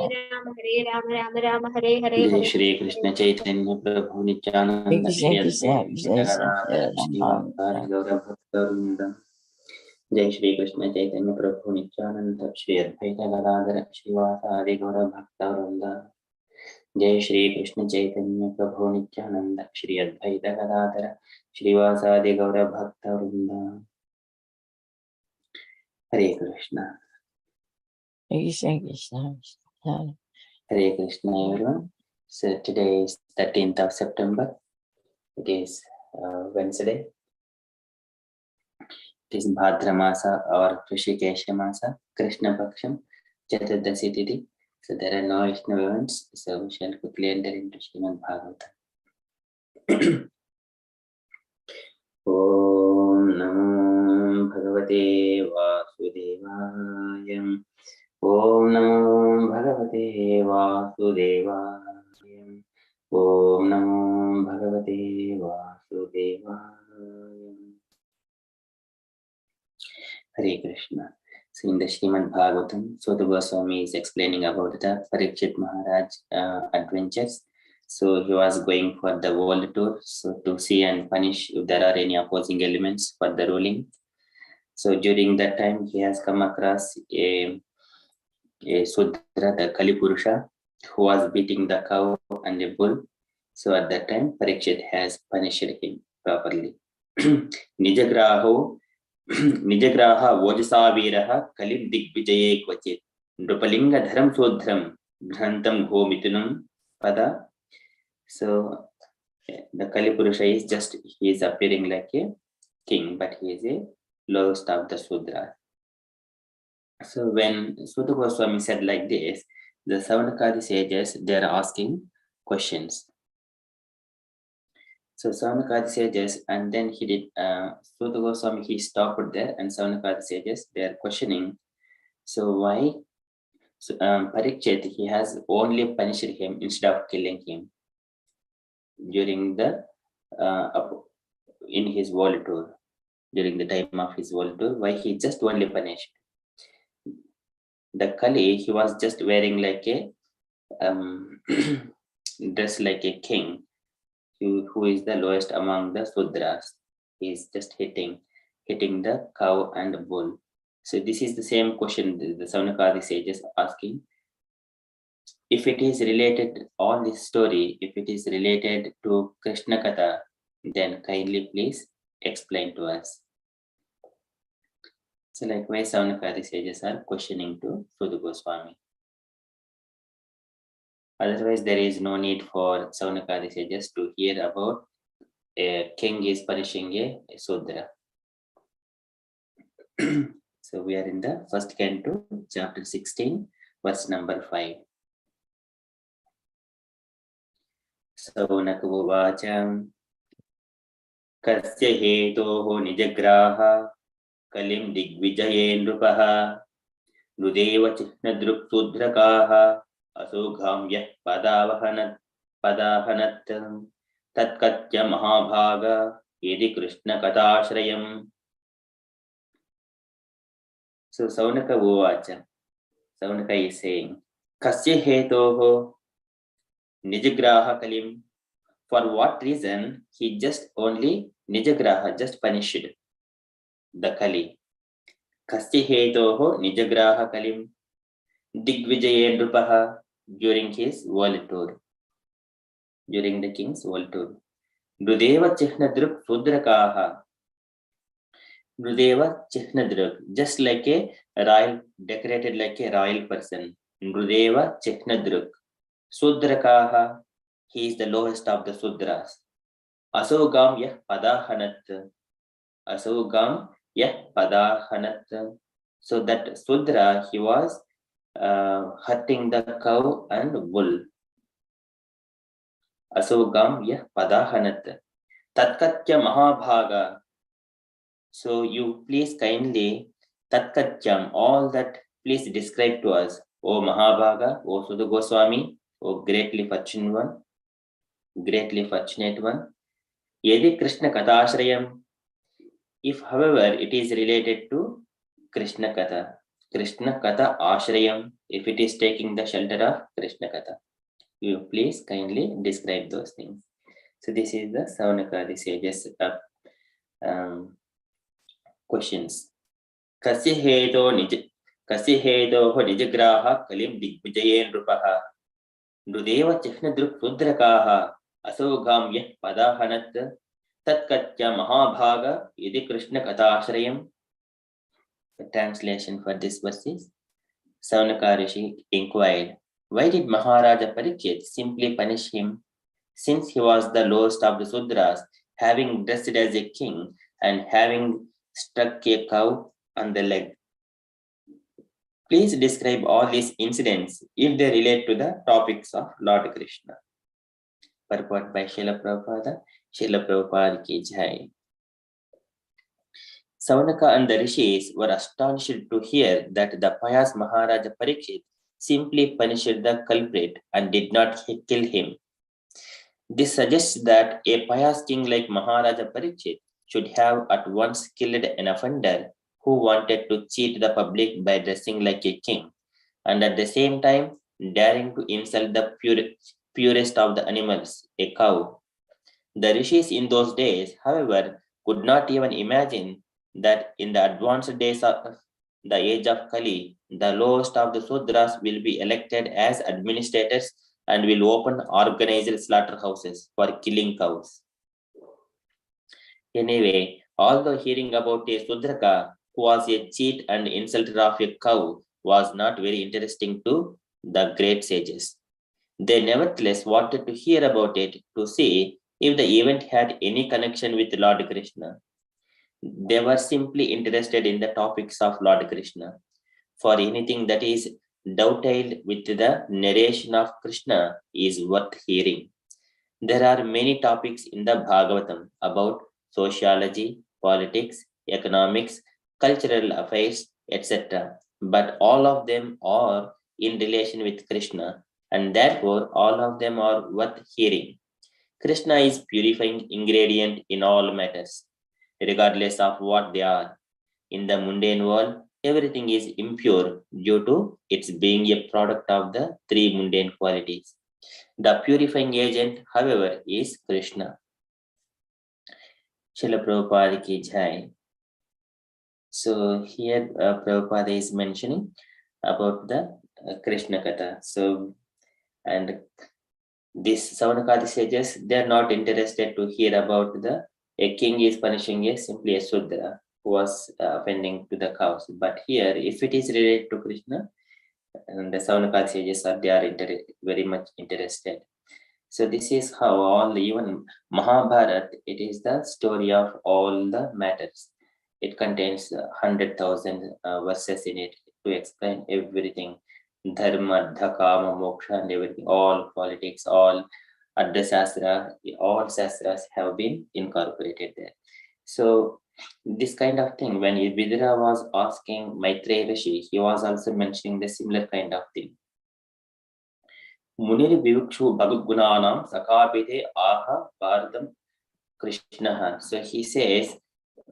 जय श्री कृष्ण चैतन्य प्रभु नित्यानंद श्री अद्वैत गदाधर श्रीवासादि गौरभक्तवृंद। जय श्री कृष्ण चैतन्य प्रभु नित्यानंद श्री अद्वैत गदाधर श्रीवासादि गौरभक्तवृंद। जय श्री कृष्ण चैतन्य प्रभु नित्यानंद श्री अद्वैत गदाधर श्रीवासादि गौरभक्तवृंद। हरे Krishna. Hare Krishna everyone. So today is 13th of September. It is Wednesday. It is Bhadra Masa or Rishikesha Masa, Krishna Paksham, Chaturdasi Tithi. So there are no Vishnu events. So we shall quickly enter into Srimad Bhagavatam. Om Namo Bhagavate Vasudevaya. Om Namo Bhagavate Vasudevaya. Om Namo Bhagavate Vasudevaya. Hare Krishna. So in the Srimad Bhagavatam, Sutta Goswami is explaining about the Parikshit Maharaj adventures. So he was going for the world tour, so to see and punish if there are any opposing elements for the ruling. So during that time, he has come across a Sudra, the Kali Purusha, who was beating the cow and a bull. So at that time, Parikshit has punished him properly. Nijagraha Vojasaviraha Kalim Digvijaye Kvachit Drupalinga Dharam Sodram Bhrantam Gomitunam Pada. So the Kali Purusha is just, he is appearing like a king, but he is a lowest of the Sudra. So when Sutta Goswami said like this, the Savanakadi sages, they are asking questions. So Savanakadi sages, and then he did, Sutta Goswami, he stopped there, and Savanakadi sages, they are questioning. So why Parikshit, he has only punished him instead of killing him during the, in his world tour, during the time of his world tour, why he just only punished? The Kali, he was just wearing like a dress like a king, who is the lowest among the Sudras. He is just hitting the cow and the bull. So this is the same question the Savanakadi sages asking. If it is related, all this story, if it is related to Krishna Katha, then kindly please explain to us. So likewise, Savanakadi sages are questioning to Sutta Goswami. Otherwise, there is no need for Savanakadi sages to hear about a king is punishing a Sudra. So we are in the first canto, chapter 16, verse number 5. Savanaka Uvacha Kasya Hetoho Nijagraha Kalim Digvijaye Nrupaha Nudeva Chihnadrup Sudrakaha Asogham Yah Padahanat Tatkatya Mahabhaga Yedi Krishna Katashrayam. So Savanaka Uvacha, Savanaka is saying, Kasya Hetoho Nijagraha Kalim. For what reason he just only Nijagraha, just punished the Kali. Kasya Hetoho Nijagraha Kalim Digvijaye Nrupaha during his world tour, during the king's world tour. Nrudeva Chihnadrup Sudrakaha. Nrudeva Chihnadrup, just like a royal, decorated like a royal person. Nrudeva Chihnadrup Sudrakaha, he is the lowest of the Sudras. Asogam Yah Padahanat. Asogam Yah Padahanat. So that Sudra, he was hurting the cow and bull. Asogam Yah Padahanat. Tatkatya Mahabhaga. So you please kindly, Tatkatyam, all that, please describe to us, O Mahabhaga, O Sutta Goswami, O greatly fortunate one. Yedi Krishna Katashrayam. If, however, it is related to Krishna Katha, Krishna Katha Ashrayam, if it is taking the shelter of Krishna Katha. You please kindly describe those things. So this is the Savanakadi sages questions. Kasya hedo nijagraha kalim digvijayen rupaha Nudeva Chifnadruk Rudrakaha Asogam Yah Padahanat Tatkatya Mahabhaga Yidi Krishna Katashrayam. The translation for this verse is Saunaka Rishi inquired, why did Maharaja Parikshit simply punish him, since he was the lowest of the Sudras, having dressed as a king and having struck a cow on the leg? Please describe all these incidents if they relate to the topics of Lord Krishna. Purport by Srila Prabhupada ki jai. Saunaka and the rishis were astonished to hear that the pious Maharaja Parikshit simply punished the culprit and did not kill him. This suggests that a pious king like Maharaja Parikshit should have at once killed an offender who wanted to cheat the public by dressing like a king, and at the same time daring to insult the purest of the animals, a cow. The rishis in those days, however, could not even imagine that in the advanced days of the age of Kali, the lowest of the Sudras will be elected as administrators and will open organized slaughterhouses for killing cows. Anyway, although hearing about a Sudraka who was a cheat and insulter of a cow was not very interesting to the great sages, they nevertheless wanted to hear about it to see if the event had any connection with Lord Krishna. They were simply interested in the topics of Lord Krishna. For anything that is dovetailed with the narration of Krishna is worth hearing. There are many topics in the Bhagavatam about sociology, politics, economics, cultural affairs, etc. But all of them are in relation with Krishna, and therefore all of them are worth hearing. Krishna is purifying ingredient in all matters, regardless of what they are. In the mundane world, everything is impure due to its being a product of the three mundane qualities. The purifying agent, however, is Krishna. Srila Prabhupada ki jai. So here Prabhupada is mentioning about the Krishna Katha. So, and this Savanakadi sages, they are not interested to hear about a king is punishing simply a Sudra who was offending to the cows. But here, if it is related to Krishna, and the Savanakadi sages they are very much interested. So this is how all, even Mahabharata, it is the story of all the matters. It contains 100,000 verses in it to explain everything. Dharma, Kama, Moksha, and everything, all politics, all Adda Sastra, all Sastras have been incorporated there. So this kind of thing, when Vidura was asking Maitreya Rishi, he was also mentioning the similar kind of thing. Munir Vivukshu Bhagavgunanam Sakapite Aha Bharatam Krishna. So he says,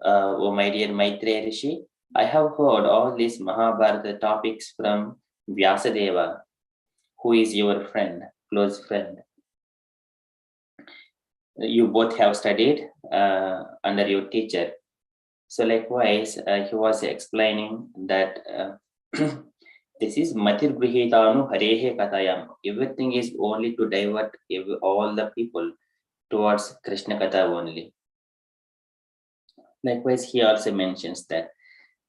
oh my dear Maitreya Rishi, I have heard all these Mahabharata topics from Vyasadeva, who is your friend, close friend. You both have studied under your teacher. So likewise, he was explaining that this is Matir Grihitanu Harehe Katayam. Everything is only to divert all the people towards Krishna Katha only. Likewise, he also mentions that.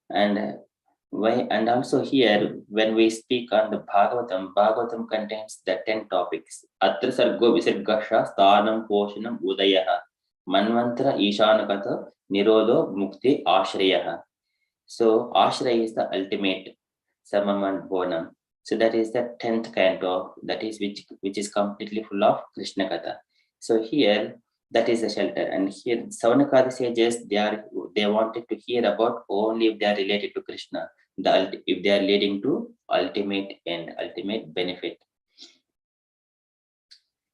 And also here, when we speak on the Bhagavatam contains the 10 topics. Atra Sargo Visargasha Sthanam Poshanam Udayaha Manvantara Ishanakata Nirodho Mukti Ashrayaha. So Ashraya is the ultimate Samam Bonam. So that is the 10th canto, that is which is completely full of Krishna Katha. So here, that is the shelter. And here Savanakadi sages, they wanted to hear about only if they are related to Krishna, if they are leading to ultimate end, ultimate benefit.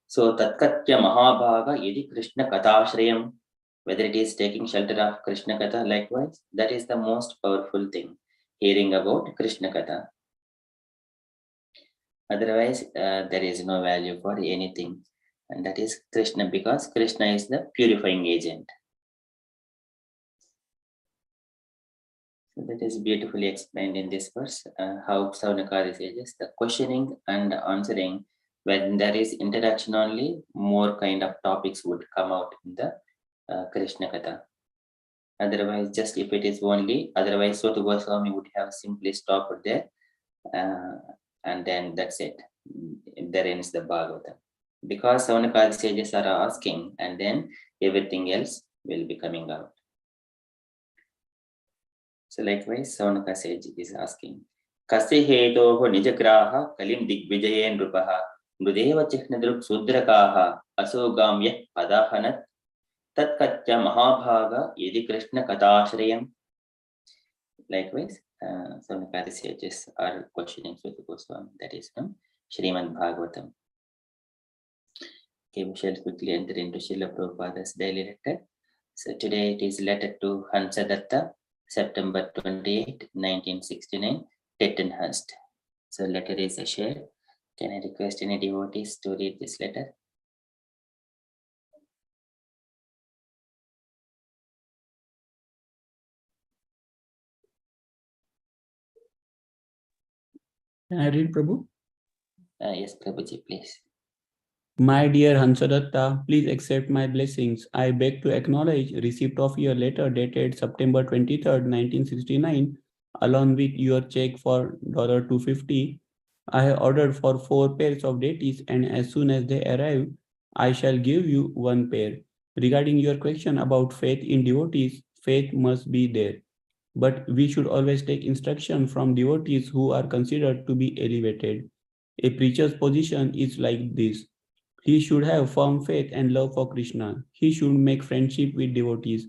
So Tatkatya Mahabhaga Yedi Krishna Kathashrayam, whether it is taking shelter of Krishna Katha, likewise, that is the most powerful thing. hearing about Krishna Katha. Otherwise, there is no value for anything. And that is Krishna, because Krishna is the purifying agent. So that is beautifully explained in this verse, how Saunakari says the questioning and answering, when there is interaction only, more kind of topics would come out in the Krishna Katha. Otherwise, just if it is only, otherwise Sotu Goswami would have simply stopped there, and then that's it. There ends the Bhagavatam. Because Saunakari sages are asking, and then everything else will be coming out. So likewise, Saunaka sage is asking, Kasya hetoho nijagraha kalim digvijayen rupaha nudeva chihnadruk sudrakaha asogamya padahanat tatkatya mahabhaga yedi Krishna katashrayam. Likewise, Saunaka sages are questioning Suta Goswami, that is from Srimad Bhagavatam. Okay, we shall quickly enter into Srila Prabhupada's daily letter. So today it is letter to Hansadatta, September 28, 1969, Tettenhurst. So letter is shared. Can I request any devotees to read this letter? Can I read, Prabhu? Yes, Prabhuji, please. My dear Hansadatta, please accept my blessings. I beg to acknowledge receipt of your letter dated September 23rd, 1969, along with your check for $250. I have ordered for 4 pairs of deities, and as soon as they arrive, I shall give you 1 pair. Regarding your question about faith in devotees, faith must be there. But we should always take instruction from devotees who are considered to be elevated. A preacher's position is like this. He should have firm faith and love for Krishna. He should make friendship with devotees.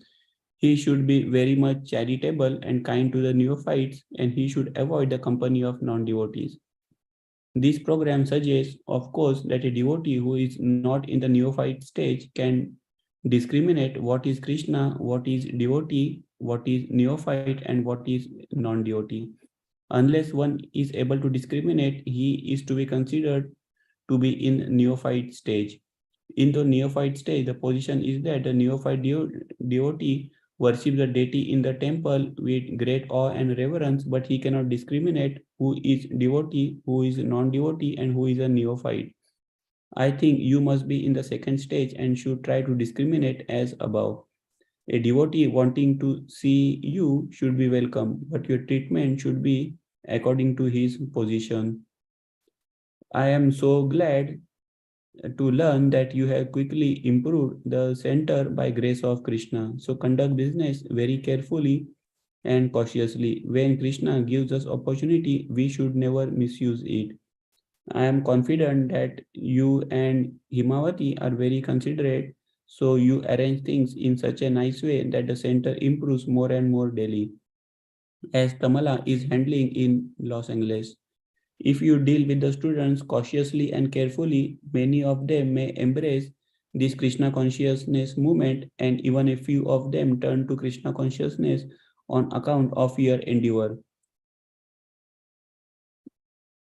He should be very much charitable and kind to the neophytes, and he should avoid the company of non-devotees. This program suggests, of course, that a devotee who is not in the neophyte stage can discriminate what is Krishna, what is devotee, what is neophyte, and what is non-devotee. Unless one is able to discriminate, he is to be considered to be in neophyte stage. In the neophyte stage, the position is that the neophyte devotee worships the deity in the temple with great awe and reverence, but he cannot discriminate who is devotee, who is non-devotee, and who is a neophyte. I think you must be in the second stage and should try to discriminate as above. A devotee wanting to see you should be welcome, but your treatment should be according to his position. I am so glad to learn that you have quickly improved the center by grace of Krishna. So conduct business very carefully and cautiously. When Krishna gives us opportunity, we should never misuse it. I am confident that you and Himawati are very considerate, so you arrange things in such a nice way that the center improves more and more daily, as Tamala is handling in Los Angeles. If you deal with the students cautiously and carefully, many of them may embrace this Krishna consciousness movement, and even a few of them turn to Krishna consciousness on account of your endeavor.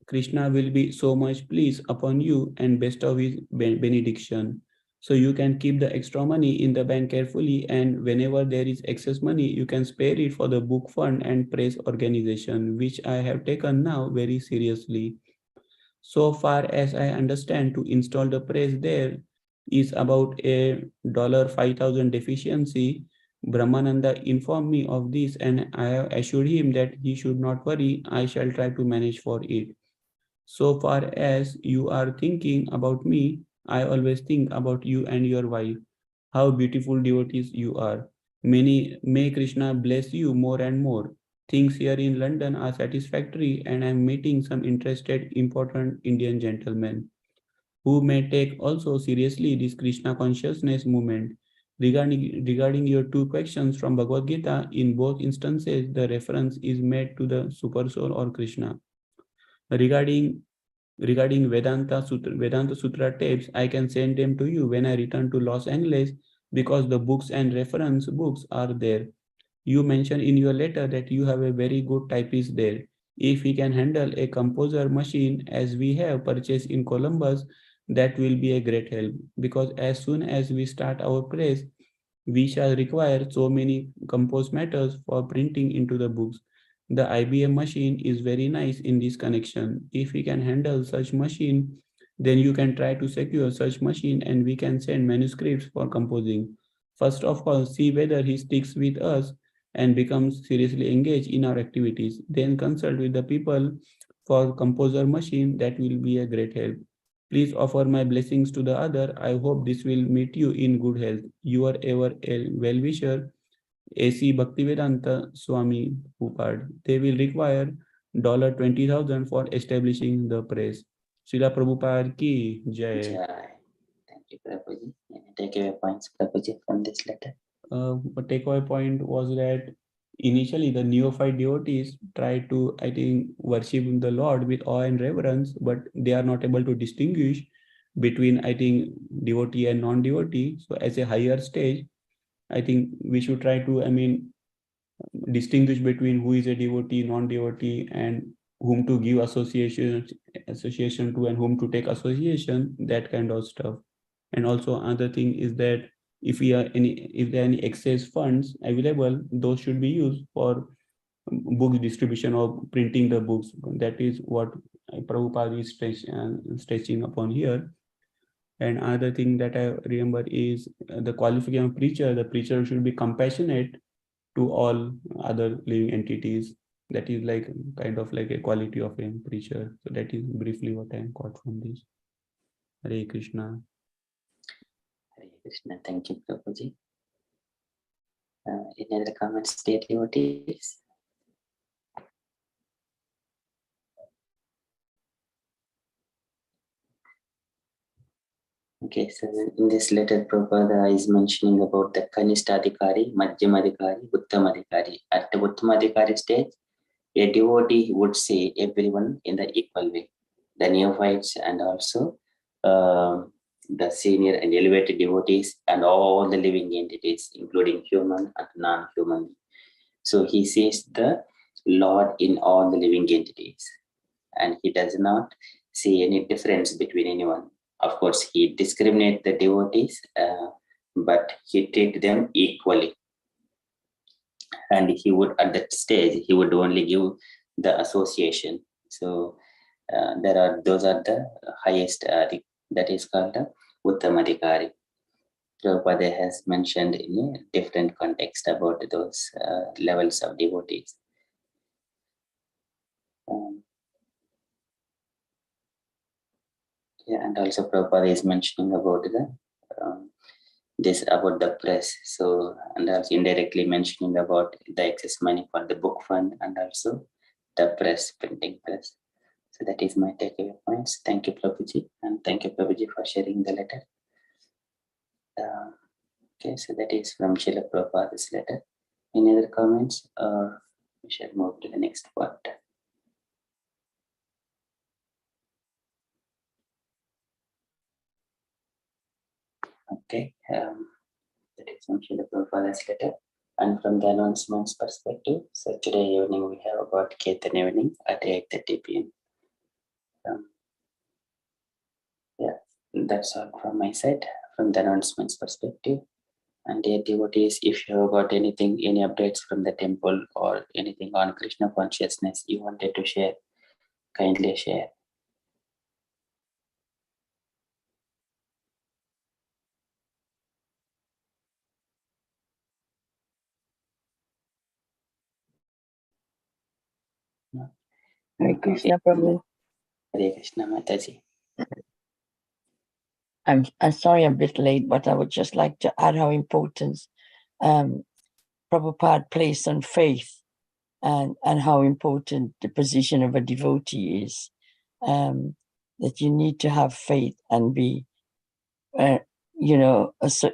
Krishna will be so much pleased upon you and bestow his benediction. So you can keep the extra money in the bank carefully, and whenever there is excess money, you can spare it for the book fund and press organization, which I have taken now very seriously. So far as I understand, to install the press there is about a $5,000 deficiency. Brahmananda informed me of this, and I have assured him that he should not worry. I shall try to manage for it. So far as you are thinking about me, I always think about you and your wife. How beautiful devotees you are. May Krishna bless you more and more. Things here in London are satisfactory, and I am meeting some interested, important Indian gentlemen who may take also seriously this Krishna consciousness movement. Regarding your 2 questions from Bhagavad Gita, in both instances, the reference is made to the Super Soul or Krishna. Regarding Vedanta Sutra tapes, I can send them to you when I return to Los Angeles, because the books and reference books are there. You mentioned in your letter that you have a very good typist there. If he can handle a composer machine as we have purchased in Columbus, that will be a great help, because as soon as we start our press, we shall require so many composed matters for printing into the books. The IBM machine is very nice in this connection. If we can handle such machine, then you can try to secure such machine and we can send manuscripts for composing. First of all, see whether he sticks with us and becomes seriously engaged in our activities. Then consult with the people for composer machine. That will be a great help. Please offer my blessings to the other. I hope this will meet you in good health. Your ever a well-wisher, A.C. Bhaktivedanta Swami Upad. They will require $20,000 for establishing the press. Srila Prabhupada ki jai. Jai. Thank you, Prabhuji. Any takeaway points, Prabhuji, from this letter? A takeaway point was that initially the neophyte devotees try to, I think, worship the Lord with awe and reverence, but they are not able to distinguish between, I think, devotee and non-devotee. So as a higher stage, I think we should try to, distinguish between who is a devotee, non-devotee, and whom to give association to and whom to take association, that kind of stuff. And also another thing is that if there are any excess funds available, those should be used for book distribution or printing the books. That is what Prabhupada is stretching upon here. And another thing that I remember is the qualification of preacher. The preacher should be compassionate to all other living entities. That is like kind of like a quality of a preacher. So that is briefly what I got from this. Hare Krishna. Hare Krishna. Thank you, Prabhuji. Any other comments, dear devotees? Okay, so in this letter, Prabhupada is mentioning about the Kanistadhikari, Madhyamadhikari, Uttamadhikari. At the Uttamadhikari stage, a devotee would see everyone in the equal way, the neophytes and also the senior and elevated devotees and all the living entities, including human and non-human. So he sees the Lord in all the living entities, and he does not see any difference between anyone. Of course, he discriminates the devotees, but he treats them equally. And he would, at that stage, he would only give the association. So those are the highest, that is called the Uttamadhikari. Prabhupada has mentioned in a different context about those levels of devotees. Yeah, and also Prabhupada is mentioning about the this about the press. So, and also indirectly mentioning about the excess money for the book fund and also the press, printing press. So that is my takeaway points. Thank you, Prabhuji, and thank you, Prabhuji, for sharing the letter. Okay, so that is from Srila Prabhupada's letter. Any other comments, or we shall move to the next part? Okay, that is from Srila Prabhupada's letter. And from the announcements perspective, so today evening we have about Kirtan evening at 8:30 p.m. Yeah, that's all from my side, from the announcements perspective. And dear devotees, if you have got anything, any updates from the temple or anything on Krishna consciousness you wanted to share, kindly share. Hare Krishna, Prabhu. Hare Krishna, Mataji. I'm sorry I'm a bit late, but I would just like to add how important Prabhupada placed on faith and how important the position of a devotee is. That you need to have faith and be, the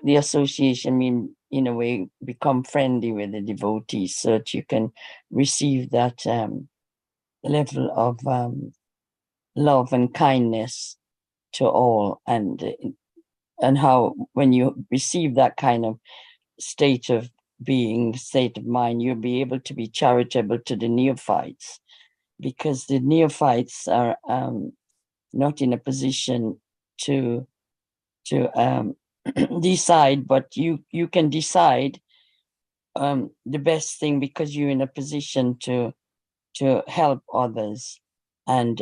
association, in a way, become friendly with the devotees so that you can receive that level of love and kindness to all, and how when you receive that kind of state of being state of mind, you'll be able to be charitable to the neophytes, because the neophytes are not in a position to decide, but you can decide the best thing, because you're in a position to help others and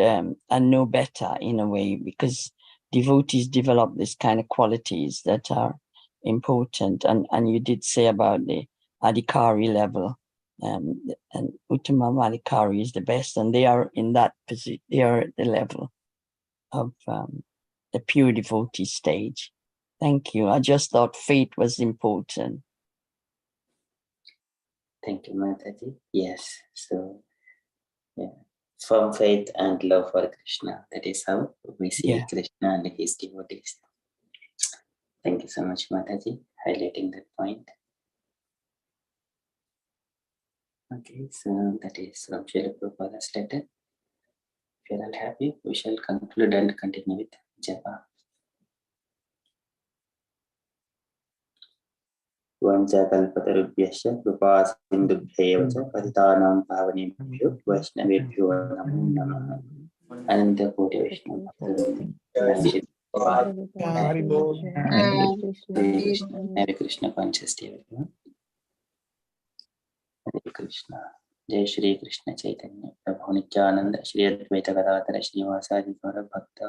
know better in a way, because devotees develop this kind of qualities that are important. And you did say about the adhikari level, and Uttama Adhikari is the best, and they are in that position. They are at the level of the pure devotee stage. Thank you. I just thought faith was important. Thank you, Mataji. Yes, so yeah, firm faith and love for Krishna. That is how we see Krishna and his devotees. Thank you so much, Mataji, highlighting that point. Okay, so that is from Srila Prabhupada's letter. If you're all happy, we shall conclude and continue with Japa. Vanchakalpatarubhyasya कृपासिन्धुभ्येव च पतितानां पावनेभ्यो वैष्णवेभ्यो नमो नमः. अनन्तकोटि वैष्णव Hare Krishna consciously, everyone. Hare Krishna. Jai Shri Krishna Chaitanya Prabhu Nityananda Shri Advaita Gadadhara Srivasadi Gaura Bhakta